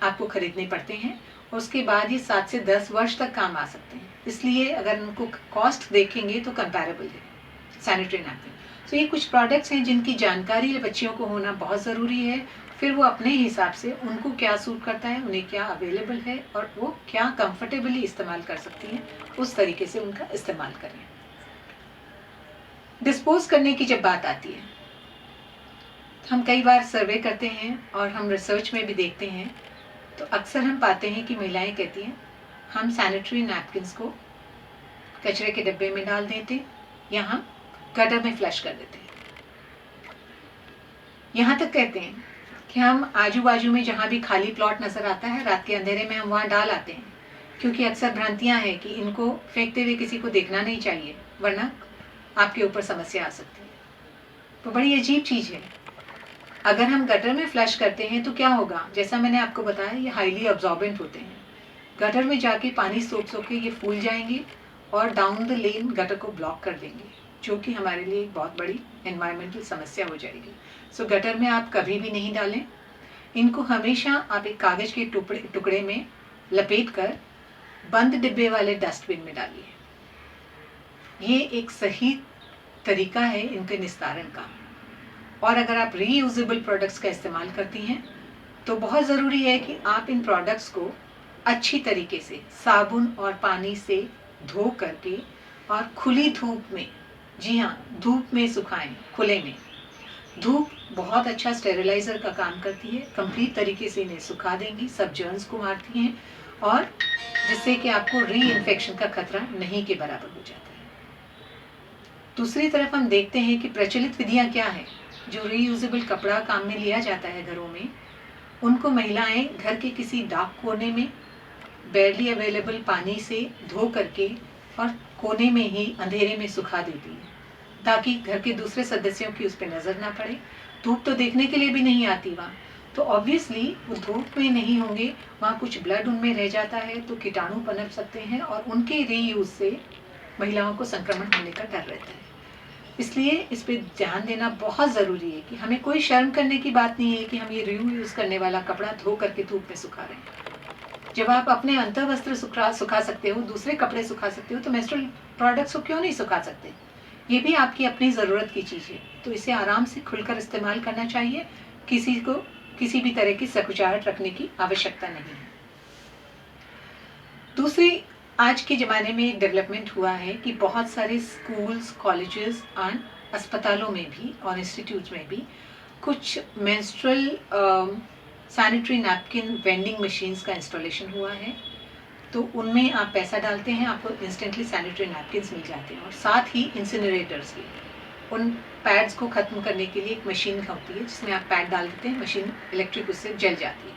G: आपको खरीदने पड़ते हैं और उसके बाद ये 7 से 10 वर्ष तक काम आ सकते हैं। इसलिए अगर उनको कॉस्ट देखेंगे तो कंपैरेबल है सैनिटरी नैपकिन। तो ये कुछ प्रोडक्ट्स हैं जिनकी जानकारी बच्चियों को होना बहुत ज़रूरी है। फिर वो अपने हिसाब से उनको क्या सूट करता है, उन्हें क्या अवेलेबल है और वो क्या कंफर्टेबली इस्तेमाल कर सकती हैं, उस तरीके से उनका इस्तेमाल करें। डिस्पोज करने की जब बात आती है, हम कई बार सर्वे करते हैं और हम रिसर्च में भी देखते हैं, तो अक्सर हम पाते हैं कि महिलाएं कहती हैं हम सैनिटरी नैपकिन्स को कचरे के डब्बे में डाल देते या हम गटर में फ्लश कर देते हैं। यहाँ तक कहते हैं कि हम आजू बाजू में जहाँ भी खाली प्लॉट नजर आता है रात के अंधेरे में हम वहाँ डाल आते हैं, क्योंकि अक्सर भ्रांतियाँ हैं कि इनको फेंकते हुए किसी को देखना नहीं चाहिए, वरना आपके ऊपर समस्या आ सकती है। तो बड़ी अजीब चीज़ है। अगर हम गटर में फ्लश करते हैं तो क्या होगा, जैसा मैंने आपको बताया ये हाईली अब्जॉर्बेंट होते हैं। गटर में जाके पानी सोख के ये फूल जाएंगे और डाउन द लेन गटर को ब्लॉक कर देंगे, जो कि हमारे लिए एक बहुत बड़ी एनवायरमेंटल समस्या हो जाएगी। सो गटर में आप कभी भी नहीं डालें। इनको हमेशा आप एक कागज के टुकड़े में लपेट कर बंद डिब्बे वाले डस्टबिन में डालिए। ये एक सही तरीका है इनके निस्तारण का। और अगर आप रीयूजेबल प्रोडक्ट्स का इस्तेमाल करती हैं तो बहुत ज़रूरी है कि आप इन प्रोडक्ट्स को अच्छी तरीके से साबुन और पानी से धो करके और खुली धूप में, जी हाँ, धूप में सुखाएं। खुले में धूप बहुत अच्छा स्टेरिलाइजर का काम करती है, कंप्लीट तरीके से इन्हें सुखा देंगी, सब जर्म्स को मारती हैं और जिससे कि आपको री इन्फेक्शन का खतरा नहीं के बराबर हो जाता है। दूसरी तरफ हम देखते हैं कि प्रचलित विधियां क्या हैं। जो रीयूजेबल कपड़ा काम में लिया जाता है घरों में, उनको महिलाएं घर के किसी डार्क कोने में बेयरली अवेलेबल पानी से धो करके और कोने में ही अंधेरे में सुखा देती हैं, ताकि घर के दूसरे सदस्यों की उस पर नज़र ना पड़े। धूप तो देखने के लिए भी नहीं आती वहाँ, तो ऑब्वियसली वो धूप में नहीं होंगे, वहाँ कुछ ब्लड उनमें रह जाता है तो कीटाणु पनप सकते हैं और उनके रीयूज से महिलाओं को संक्रमण होने का डर रहता है। इसलिए इस पर ध्यान देना बहुत ज़रूरी है कि हमें कोई शर्म करने की बात नहीं है कि हम ये रीयूज करने वाला कपड़ा धो करके धूप में सुखा रहे हैं। जब आप अपने अंतःवस्त्र सुखा सकते हो, दूसरे कपड़े सुखा सकते हो, तो मेंस्ट्रुअल प्रोडक्ट्स को क्यों नहीं सुखा सकते? ये भी आपकी अपनी ज़रूरत की चीज़ है, तो इसे आराम से खुलकर इस्तेमाल करना चाहिए। किसी को किसी भी तरह की सकुचाहट रखने की आवश्यकता नहीं है। दूसरी, आज के ज़माने में एक डेवलपमेंट हुआ है कि बहुत सारे स्कूल्स, कॉलेजेस और अस्पतालों में भी और इंस्टीट्यूट्स में भी कुछ menstrual sanitary napkin vending machines का इंस्टॉलेशन हुआ है। तो उनमें आप पैसा डालते हैं, आपको इंस्टेंटली सैनिटरी नैपकिन्स मिल जाते हैं। और साथ ही इंसिनरेटर्स भी, उन पैड्स को ख़त्म करने के लिए एक मशीन होती है जिसमें आप पैड डाल देते हैं, मशीन इलेक्ट्रिक उससे जल जाती है।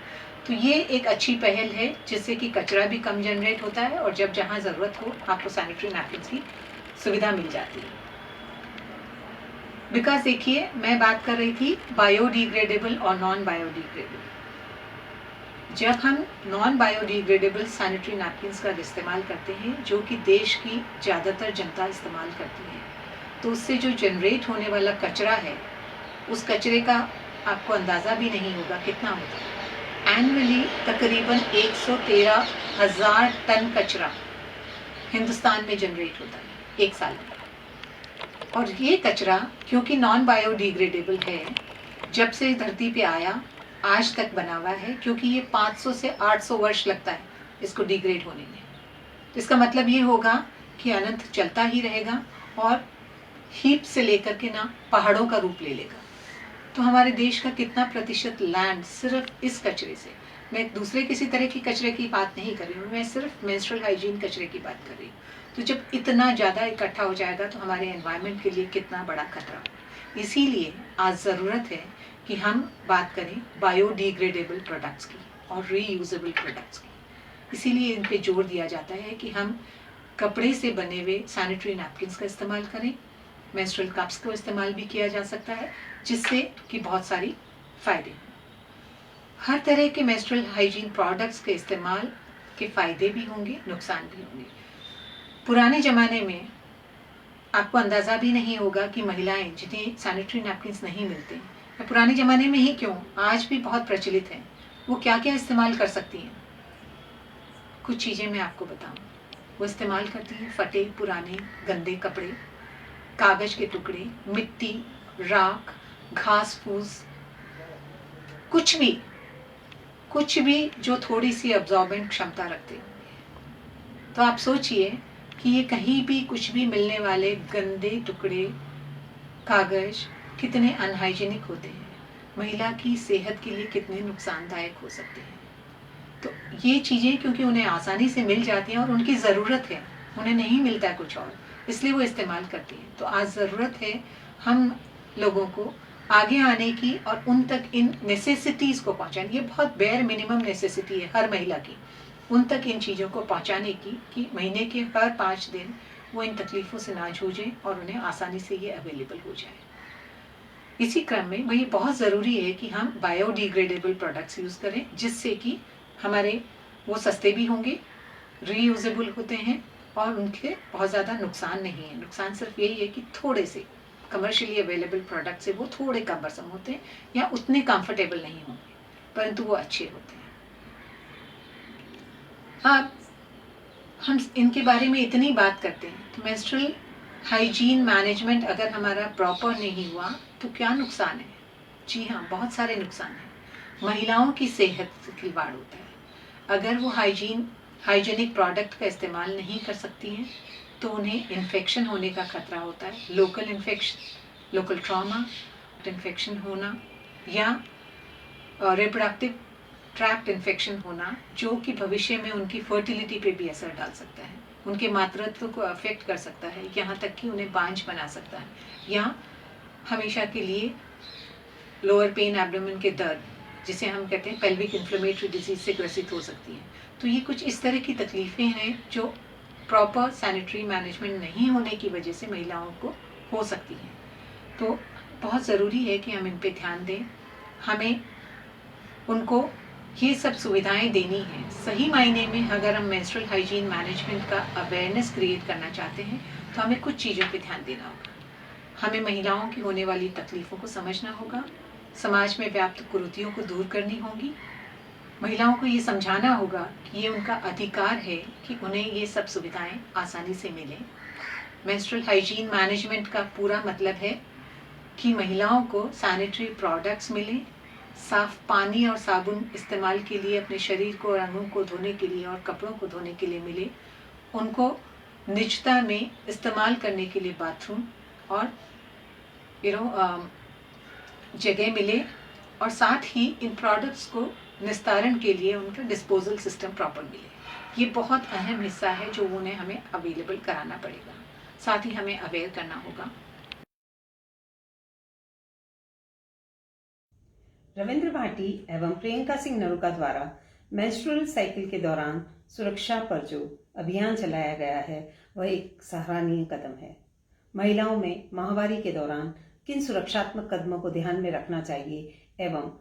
G: तो ये एक अच्छी पहल है जिससे कि कचरा भी कम जनरेट होता है और जब जहाँ ज़रूरत हो आपको सैनिटरी नैपकिन्स की सुविधा मिल जाती है। बिकॉज देखिए, मैं बात कर रही थी बायोडिग्रेडेबल और नॉन बायोडिग्रेडेबल। जब हम नॉन बायोडिग्रेडेबल सैनिटरी नैपकिन्स का इस्तेमाल करते हैं, जो कि देश की ज़्यादातर जनता इस्तेमाल करती है, तो उससे जो जनरेट होने वाला कचरा है, उस कचरे का आपको अंदाज़ा भी नहीं होगा कितना होता है। एनुअली तकरीबन 113,000 टन कचरा हिंदुस्तान में जनरेट होता है एक साल में। और ये कचरा क्योंकि नॉन बायोडिग्रेडेबल है, जब से धरती पे आया आज तक बना हुआ है, क्योंकि ये 500 से 800 वर्ष लगता है इसको डिग्रेड होने में। तो इसका मतलब ये होगा कि अनंत चलता ही रहेगा और हीप से लेकर के ना पहाड़ों का रूप ले लेगा। तो हमारे देश का कितना प्रतिशत लैंड सिर्फ इस कचरे से, मैं दूसरे किसी तरह की कचरे की बात नहीं कर रही हूँ, मैं सिर्फ मेंस्ट्रुअल हाइजीन कचरे की बात कर रही हूँ। तो जब इतना ज़्यादा इकट्ठा हो जाएगा तो हमारे एनवायरनमेंट के लिए कितना बड़ा खतरा। इसीलिए आज ज़रूरत है कि हम बात करें बायोडिग्रेडेबल प्रोडक्ट्स की और रीयूजेबल प्रोडक्ट्स की। इसीलिए इन पे जोर दिया जाता है कि हम कपड़े से बने हुए सैनिटरी नैपकिन्स का इस्तेमाल करें। मेंस्ट्रुअल कप्स को इस्तेमाल भी किया जा सकता है, जिससे कि बहुत सारी फ़ायदे। हर तरह के मेंस्ट्रुअल हाइजीन प्रोडक्ट्स के इस्तेमाल के फ़ायदे भी होंगे, नुकसान भी होंगे। पुराने ज़माने में आपको अंदाज़ा भी नहीं होगा कि महिलाएं जिन्हें सैनिटरी नैपकिन्स नहीं मिलते, या पुराने ज़माने में ही क्यों, आज भी बहुत प्रचलित हैं, वो क्या क्या इस्तेमाल कर सकती हैं। कुछ चीज़ें मैं आपको बताऊं। वो इस्तेमाल करती हैं फटे पुराने गंदे कपड़े, कागज़ के टुकड़े, मिट्टी, राख, घास फूस, कुछ भी जो थोड़ी सी अब्जॉर्बेंट क्षमता रखते हो। तो आप सोचिए कि ये कहीं भी कुछ भी मिलने वाले गंदे टुकड़े कागज़ कितने अनहाइजीनिक होते हैं, महिला की सेहत के लिए कितने नुकसानदायक हो सकते हैं। तो ये चीज़ें क्योंकि उन्हें आसानी से मिल जाती हैं और उनकी ज़रूरत है, उन्हें नहीं मिलता कुछ और, इसलिए वो इस्तेमाल करती हैं। तो आज ज़रूरत है हम लोगों को आगे आने की और उन तक इन नेसेसिटीज़ को पहुंचाने, ये बहुत बेयर मिनिमम नेसेसिटी है हर महिला की, उन तक इन चीज़ों को पहुंचाने की कि महीने के हर 5 दिन वो इन तकलीफ़ों से ना जूझें और उन्हें आसानी से ये अवेलेबल हो जाए। इसी क्रम में वही बहुत ज़रूरी है कि हम बायोडिग्रेडेबल प्रोडक्ट्स यूज़ करें, जिससे कि हमारे वो सस्ते भी होंगे, रीयूजेबल होते हैं और उनके बहुत ज़्यादा नुकसान नहीं है। नुकसान सिर्फ यही है कि थोड़े से कमर्शियली अवेलेबल प्रोडक्ट से वो थोड़े कमरसम होते हैं या उतने कंफर्टेबल नहीं होंगे, परंतु वो अच्छे होते हैं। अब हम इनके बारे में इतनी बात करते हैं, तो मेंस्ट्रुअल हाइजीन मैनेजमेंट अगर हमारा प्रॉपर नहीं हुआ तो क्या नुकसान है? जी हाँ, बहुत सारे नुकसान हैं। महिलाओं की सेहत से खिलवाड़ होता है। अगर वो हाइजीनिक प्रोडक्ट का इस्तेमाल नहीं कर सकती हैं तो उन्हें इन्फेक्शन होने का खतरा होता है। Local infection, local trauma infection होना या रिप्रोडक्टिव ट्रैक्ट इन्फेक्शन होना, जो कि भविष्य में उनकी फर्टिलिटी पे भी असर डाल सकता है, उनके मातृत्व को अफेक्ट कर सकता है, यहाँ तक कि उन्हें बांझ बना सकता है या हमेशा के लिए लोअर पेन एब्डोमेन के दर्द, जिसे हम कहते हैं पेल्विक इन्फ्लेमेटरी डिजीज, से ग्रसित हो सकती हैं। तो ये कुछ इस तरह की तकलीफ़ें हैं जो प्रॉपर सैनिटरी मैनेजमेंट नहीं होने की वजह से महिलाओं को हो सकती हैं। तो बहुत ज़रूरी है कि हम इन पे ध्यान दें। हमें उनको ये सब सुविधाएं देनी हैं। सही मायने में अगर हम मेंस्ट्रुअल हाइजीन मैनेजमेंट का अवेयरनेस क्रिएट करना चाहते हैं तो हमें कुछ चीज़ों पे ध्यान देना होगा। हमें महिलाओं की होने वाली तकलीफ़ों को समझना होगा, समाज में व्याप्त कुरीतियों को दूर करनी होगी, महिलाओं को ये समझाना होगा कि ये उनका अधिकार है कि उन्हें ये सब सुविधाएं आसानी से मिलें। मेंस्ट्रुअल हाइजीन मैनेजमेंट का पूरा मतलब है कि महिलाओं को सैनिटरी प्रोडक्ट्स मिलें, साफ पानी और साबुन इस्तेमाल के लिए अपने शरीर को और अंगों को धोने के लिए और कपड़ों को धोने के लिए मिले, उनको निजता में इस्तेमाल करने के लिए बाथरूम और जगह मिले, और साथ ही इन प्रोडक्ट्स को निस्तारण के लिए उनका डिस्पोजल सिस्टम प्रॉपर मिले। ये बहुत अहम हिस्सा है जो उन्हें हमें अवेलेबल कराना पड़ेगा। साथ ही हमें अवेयर करना होगा।
H: रविंद्र भाटी एवं प्रियंका सिंह नरूका द्वारा मेंस्ट्रुअल साइकिल के दौरान सुरक्षा पर जो अभियान चलाया गया है वह एक सराहनीय कदम है। महिलाओं में माहवारी के दौरान किन सुरक्षात्मक कदमों को ध्यान में रखना चाहिए एवं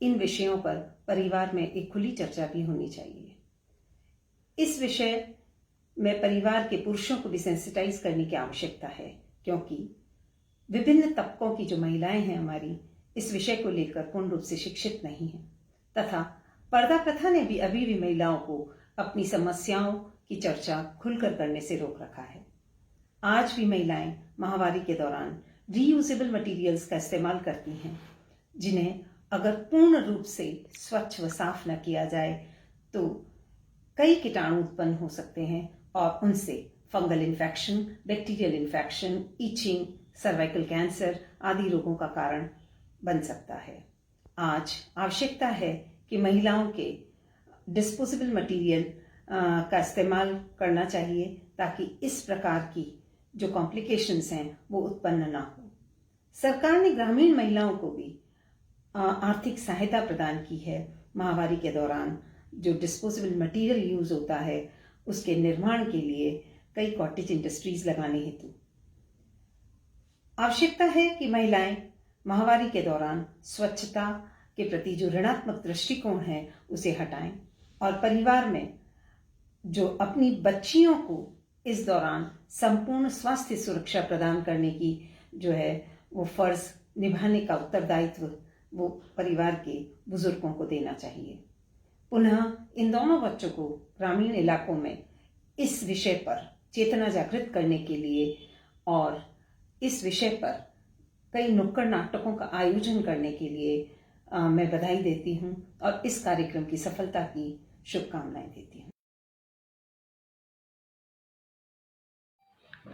H: इन विषयों पर परिवार में एक खुली चर्चा भी होनी चाहिए। इस विषय में परिवार के पुरुषों को भी सेंसिटाइज करने की आवश्यकता है, क्योंकि विभिन्न तबकों की जो महिलाएं हैं हमारी इस विषय को लेकर पूर्ण रूप से शिक्षित नहीं है, तथा पर्दा प्रथा ने भी अभी भी महिलाओं को अपनी समस्याओं की चर्चा खुलकर करने से रोक रखा है। आज भी महिलाएं माहवारी के दौरान रीयूजेबल मटेरियल्स का इस्तेमाल करती हैं, जिन्हें अगर पूर्ण रूप से स्वच्छ व साफ न किया जाए तो कई कीटाणु उत्पन्न हो सकते हैं और उनसे fungal infection, bacterial infection, itching, cervical cancer आदि रोगों का कारण बन सकता है। आज आवश्यकता है कि महिलाओं के डिस्पोजेबल मटेरियल का इस्तेमाल करना चाहिए, ताकि इस प्रकार की जो कॉम्प्लिकेशंस हैं वो उत्पन्न ना हो। सरकार ने ग्रामीण महिलाओं को भी आर्थिक सहायता प्रदान की है। माहवारी के दौरान जो डिस्पोजेबल मटेरियल यूज होता है उसके निर्माण के लिए कई कॉटेज इंडस्ट्रीज लगाने हेतु आवश्यकता है कि महिलाएं माहवारी के दौरान स्वच्छता के प्रति जो ऋणात्मक दृष्टिकोण है उसे हटाएं और परिवार में जो अपनी बच्चियों को इस दौरान संपूर्ण स्वास्थ्य सुरक्षा प्रदान करने की जो है वो फर्ज निभाने का उत्तरदायित्व वो परिवार के बुजुर्गों को देना चाहिए। पुनः इन दोनों बच्चों को ग्रामीण इलाकों में इस विषय पर चेतना जागृत करने के लिए और इस विषय पर कई नुक्कड़ नाटकों का आयोजन करने के लिए मैं बधाई देती हूं और इस कार्यक्रम की सफलता की शुभकामनाएं देती हूं।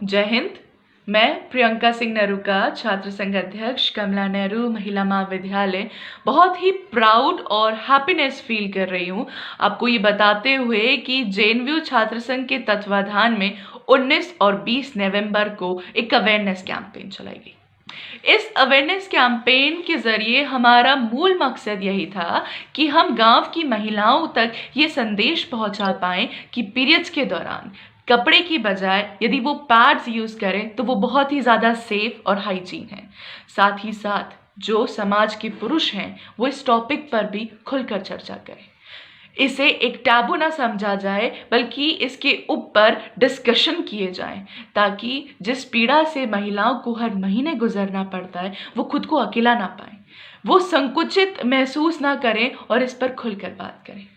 I: जय हिंद। मैं प्रियंका सिंह नरूका, छात्र संघ अध्यक्ष, कमला नेहरू महिला महाविद्यालय, बहुत ही प्राउड और हैप्पीनेस फील कर रही हूँ आपको ये बताते हुए कि जेएनयू छात्र संघ के तत्वाधान में 19 और 20 नवंबर को एक अवेयरनेस कैंपेन चलाई गई। इस अवेयरनेस कैंपेन के जरिए हमारा मूल मकसद यही था कि हम गांव की महिलाओं तक ये संदेश पहुंचा पाएं कि पीरियड्स के दौरान कपड़े की बजाय यदि वो पैड्स यूज़ करें तो वो बहुत ही ज़्यादा सेफ और हाइजीन है। साथ ही साथ जो समाज के पुरुष हैं वो इस टॉपिक पर भी खुलकर चर्चा करें, इसे एक टैबू ना समझा जाए बल्कि इसके ऊपर डिस्कशन किए जाएं, ताकि जिस पीड़ा से महिलाओं को हर महीने गुजरना पड़ता है वो खुद को अकेला ना पाएं, वो संकुचित महसूस ना करें और इस पर खुलकर बात करें।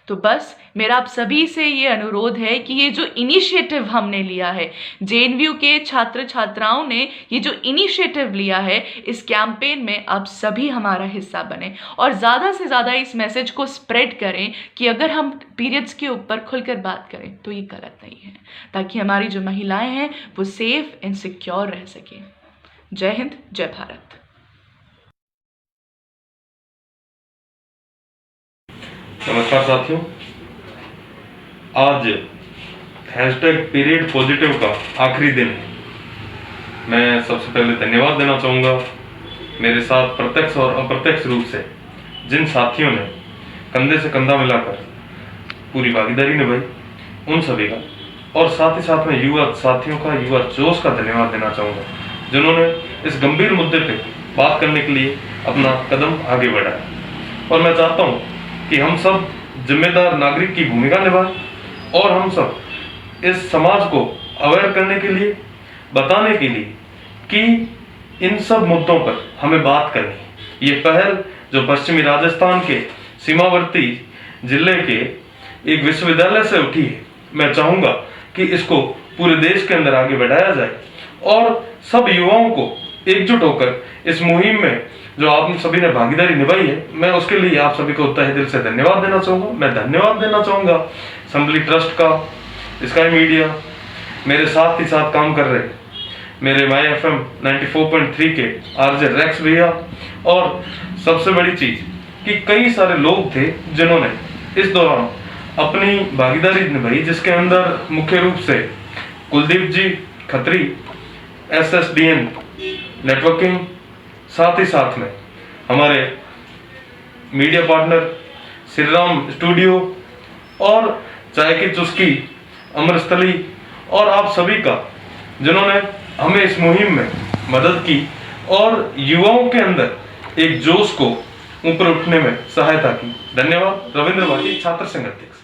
I: तो बस मेरा आप सभी से ये अनुरोध है कि ये जो इनिशिएटिव हमने लिया है, जेएनयू के छात्र छात्राओं ने ये जो इनिशिएटिव लिया है, इस कैंपेन में आप सभी हमारा हिस्सा बने और ज़्यादा से ज़्यादा इस मैसेज को स्प्रेड करें कि अगर हम पीरियड्स के ऊपर खुलकर बात करें तो ये गलत नहीं है, ताकि हमारी जो महिलाएं हैं वो सेफ एंड सिक्योर रह सकें। जय हिंद, जय भारत।
C: नमस्कार साथियों, आज #पीरियड पॉजिटिव का आखिरी दिन है। मैं सबसे पहले धन्यवाद देना चाहूँगा मेरे साथ प्रत्यक्ष और अप्रत्यक्ष रूप से जिन साथियों ने कंधे से कंधा मिलाकर पूरी भागीदारी निभाई, उन सभी का, और साथ ही साथ में युवा साथियों का, युवा जोश का धन्यवाद देना चाहूँगा जिन्होंने इस गंभीर मुद्दे पे बात करने के लिए अपना कदम आगे बढ़ाया। और मैं चाहता हूँ कि हम सब जिम्मेदार नागरिक की भूमिका निभाएं और हम सब इस समाज को अवेयर करने के लिए, बताने के लिए कि इन सब मुद्दों पर हमें बात करनी। ये पहल जो पश्चिमी राजस्थान के सीमावर्ती जिले के एक विश्वविद्यालय से उठी है, मैं चाहूँगा कि इसको पूरे देश के अंदर आगे बढ़ाया जाए और सब युवाओं को एकजुट होकर इस मुहिम में जो आप सभी ने भागीदारी निभाई है, मैं उसके लिए आप सभी को तहे दिल से धन्यवाद देना चाहूँगा। मैं धन्यवाद देना चाहूँगा असेंबली ट्रस्ट का, स्काई मीडिया, मेरे साथ ही साथ काम कर रहे मेरे माई FM 94.3 के RJ रेक्स भैया, और सबसे बड़ी चीज कि कई सारे लोग थे जिन्होंने इस दौरान अपनी भागीदारी निभाई, जिसके अंदर मुख्य रूप से कुलदीप जी खत्री, SSDN नेटवर्किंग, साथ ही साथ में हमारे media partner Shri Ram studio और चाय की चुस्की अमरस्थली, और आप सभी का जिन्होंने हमें इस मुहिम में मदद की और युवाओं के अंदर एक जोश को ऊपर उठने में सहायता की। धन्यवाद। रविंद्र भाटी, छात्र संघ अध्यक्ष।